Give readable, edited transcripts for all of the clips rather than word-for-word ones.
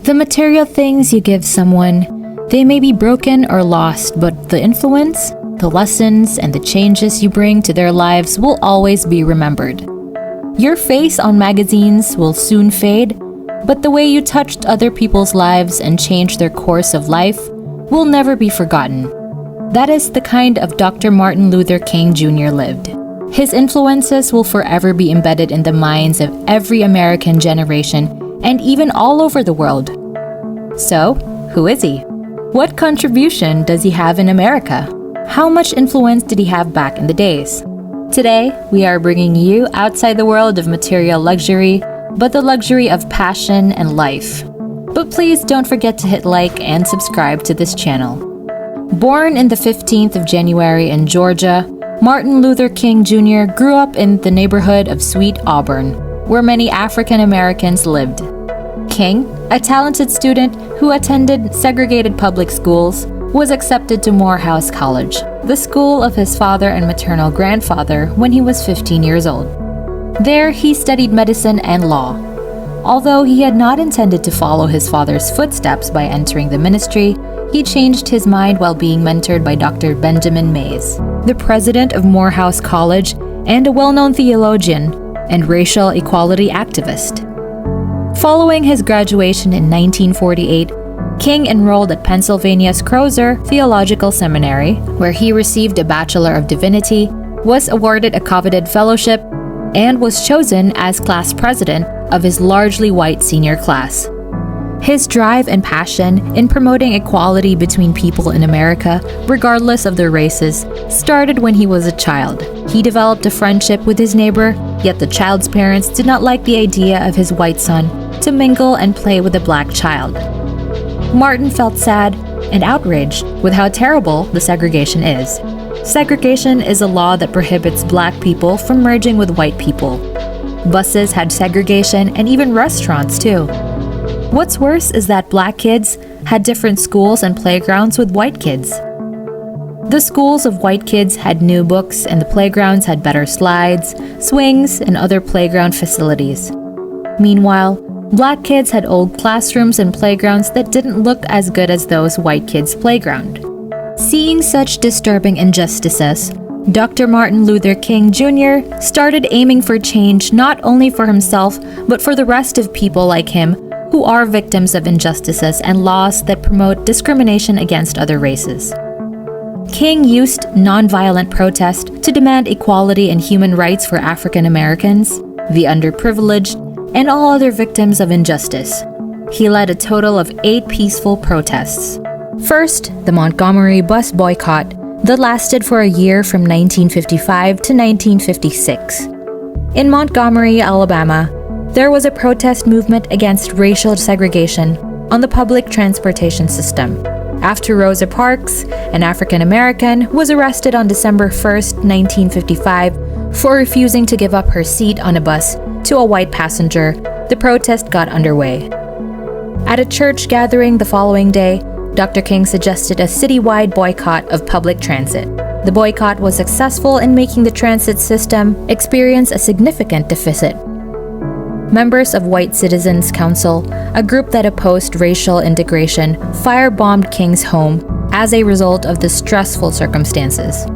The material things you give someone, they may be broken or lost, but the influence, the lessons, and the changes you bring to their lives will always be remembered. Your face on magazines will soon fade, but the way you touched other people's lives and changed their course of life will never be forgotten. That is the kind of Dr. Martin Luther King Jr. lived. His influences will forever be embedded in the minds of every American generation and even all over the world. So, who is he? What contribution does he have in America? How much influence did he have back in the days? Today, we are bringing you outside the world of material luxury, but the luxury of passion and life. But please don't forget to hit like and subscribe to this channel. Born in the 15th of January in Georgia, Martin Luther King Jr. grew up in the neighborhood of Sweet Auburn, where many African Americans lived. King, a talented student who attended segregated public schools, was accepted to Morehouse College, the school of his father and maternal grandfather, when he was 15 years old. There, he studied medicine and law. Although he had not intended to follow his father's footsteps by entering the ministry, he changed his mind while being mentored by Dr. Benjamin Mays, the president of Morehouse College and a well-known theologian and racial equality activist. Following his graduation in 1948, King enrolled at Pennsylvania's Crozer Theological Seminary, where he received a Bachelor of Divinity, was awarded a coveted fellowship, and was chosen as class president of his largely white senior class. His drive and passion in promoting equality between people in America, regardless of their races, started when he was a child. He developed a friendship with his neighbor, yet the child's parents did not like the idea of his white son to mingle and play with a black child. Martin felt sad and outraged with how terrible the segregation is. Segregation is a law that prohibits black people from merging with white people. Buses had segregation and even restaurants too. What's worse is that black kids had different schools and playgrounds with white kids. The schools of white kids had new books and the playgrounds had better slides, swings, and other playground facilities. Meanwhile, black kids had old classrooms and playgrounds that didn't look as good as those white kids' playground. Seeing such disturbing injustices, Dr. Martin Luther King Jr. started aiming for change not only for himself, but for the rest of people like him who are victims of injustices and laws that promote discrimination against other races. King used nonviolent protest to demand equality and human rights for African Americans, the underprivileged, and all other victims of injustice. He led a total of 8 peaceful protests. First, the Montgomery bus boycott that lasted for a year from 1955 to 1956. In Montgomery, Alabama, there was a protest movement against racial segregation on the public transportation system, after Rosa Parks, an African American, was arrested on December 1st, 1955, for refusing to give up her seat on a bus to a white passenger. The protest got underway. At a church gathering the following day, Dr. King suggested a citywide boycott of public transit. The boycott was successful in making the transit system experience a significant deficit. Members of White Citizens Council, a group that opposed racial integration, firebombed King's home as a result of the stressful circumstances.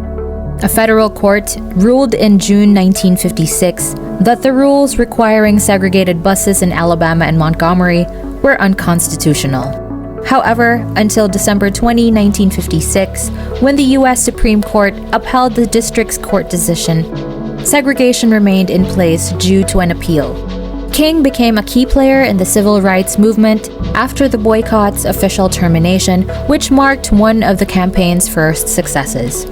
A federal court ruled in June 1956 that the rules requiring segregated buses in Alabama and Montgomery were unconstitutional. However, until December 20, 1956, when the U.S. Supreme Court upheld the district's court decision, segregation remained in place due to an appeal. King became a key player in the civil rights movement after the boycott's official termination, which marked one of the campaign's first successes.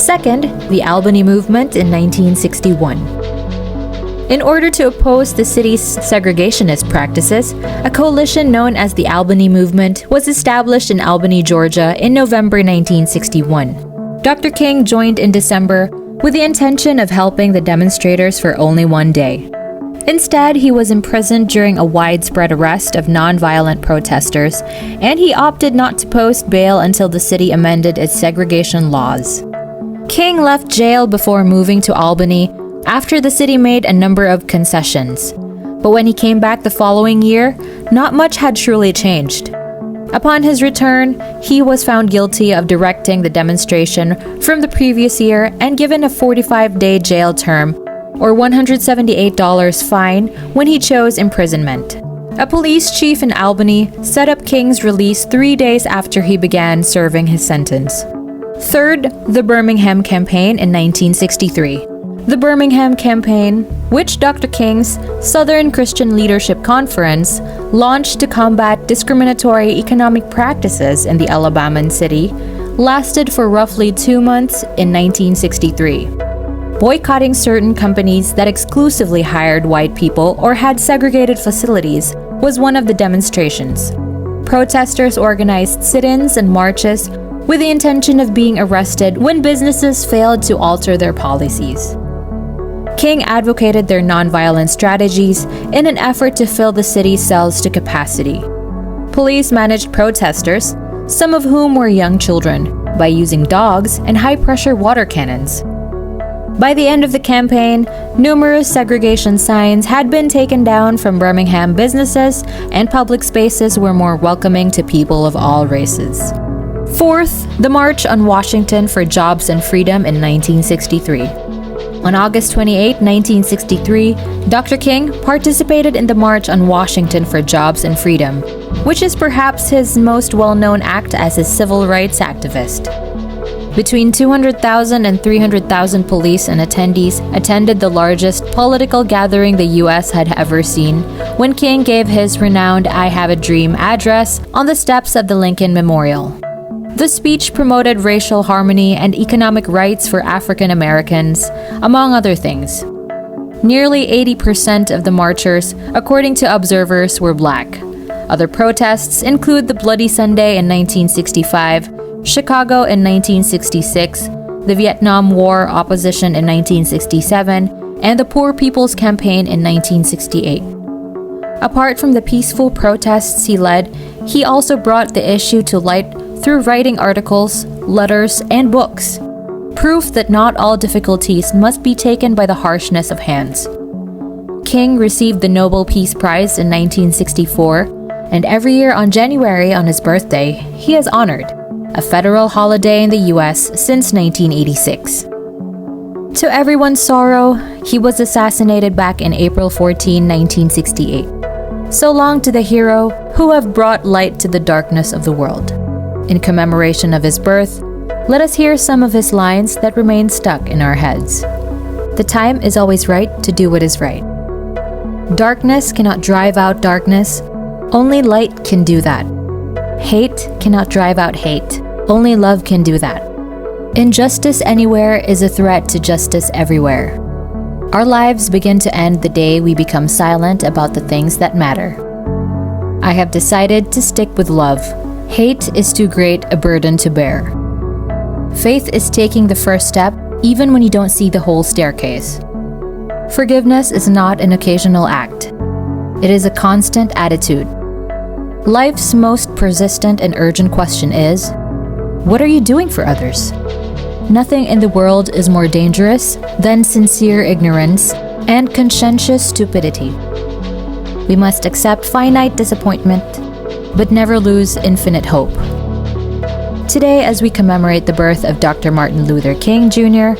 Second, the Albany movement in 1961. In order to oppose the city's segregationist practices, a coalition known as the Albany Movement was established in Albany, Georgia in November 1961. Dr. King joined in December with the intention of helping the demonstrators for only one day. Instead, he was imprisoned during a widespread arrest of nonviolent protesters, and he opted not to post bail until the city amended its segregation laws. King left jail before moving to Albany after the city made a number of concessions. But when he came back the following year, not much had truly changed. Upon his return, he was found guilty of directing the demonstration from the previous year and given a 45-day jail term or $178 fine when he chose imprisonment. A police chief in Albany set up King's release 3 days after he began serving his sentence. Third, the Birmingham Campaign in 1963. The Birmingham Campaign, which Dr. King's Southern Christian Leadership Conference launched to combat discriminatory economic practices in the Alabaman city, lasted for roughly 2 months in 1963. Boycotting certain companies that exclusively hired white people or had segregated facilities was one of the demonstrations. Protesters organized sit-ins and marches with the intention of being arrested when businesses failed to alter their policies. King advocated their nonviolent strategies in an effort to fill the city's cells to capacity. Police managed protesters, some of whom were young children, by using dogs and high-pressure water cannons. By the end of the campaign, numerous segregation signs had been taken down from Birmingham businesses, and public spaces were more welcoming to people of all races. Fourth, the March on Washington for Jobs and Freedom in 1963. On August 28, 1963, Dr. King participated in the March on Washington for Jobs and Freedom, which is perhaps his most well-known act as a civil rights activist. Between 200,000 and 300,000 police and attendees attended the largest political gathering the U.S. had ever seen when King gave his renowned I Have a Dream address on the steps of the Lincoln Memorial. The speech promoted racial harmony and economic rights for African Americans, among other things. Nearly 80% of the marchers, according to observers, were black. Other protests include the Bloody Sunday in 1965, Chicago in 1966, the Vietnam War opposition in 1967, and the Poor People's Campaign in 1968. Apart from the peaceful protests he led, he also brought the issue to light through writing articles, letters, and books, proof that not all difficulties must be taken by the harshness of hands. King received the Nobel Peace Prize in 1964, and every year on January on his birthday, he is honored, a federal holiday in the U.S. since 1986. To everyone's sorrow, he was assassinated back in April 14, 1968. So long to the hero who have brought light to the darkness of the world. In commemoration of his birth, let us hear some of his lines that remain stuck in our heads. The time is always right to do what is right. Darkness cannot drive out darkness. Only light can do that. Hate cannot drive out hate. Only love can do that. Injustice anywhere is a threat to justice everywhere. Our lives begin to end the day we become silent about the things that matter. I have decided to stick with love. Hate is too great a burden to bear. Faith is taking the first step even when you don't see the whole staircase. Forgiveness is not an occasional act. It is a constant attitude. Life's most persistent and urgent question is, what are you doing for others? Nothing in the world is more dangerous than sincere ignorance and conscientious stupidity. We must accept finite disappointment, but never lose infinite hope. Today, as we commemorate the birth of Dr. Martin Luther King Jr.,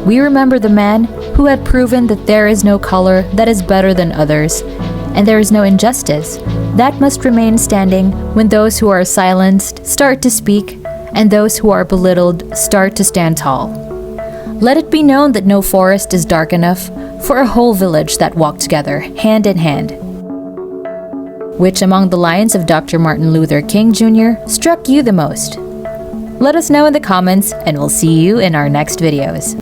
we remember the man who had proven that there is no color that is better than others, and there is no injustice that must remain standing when those who are silenced start to speak and those who are belittled start to stand tall. Let it be known that no forest is dark enough for a whole village that walk together, hand in hand. Which among the lines of Dr. Martin Luther King Jr. struck you the most? Let us know in the comments, and we'll see you in our next videos.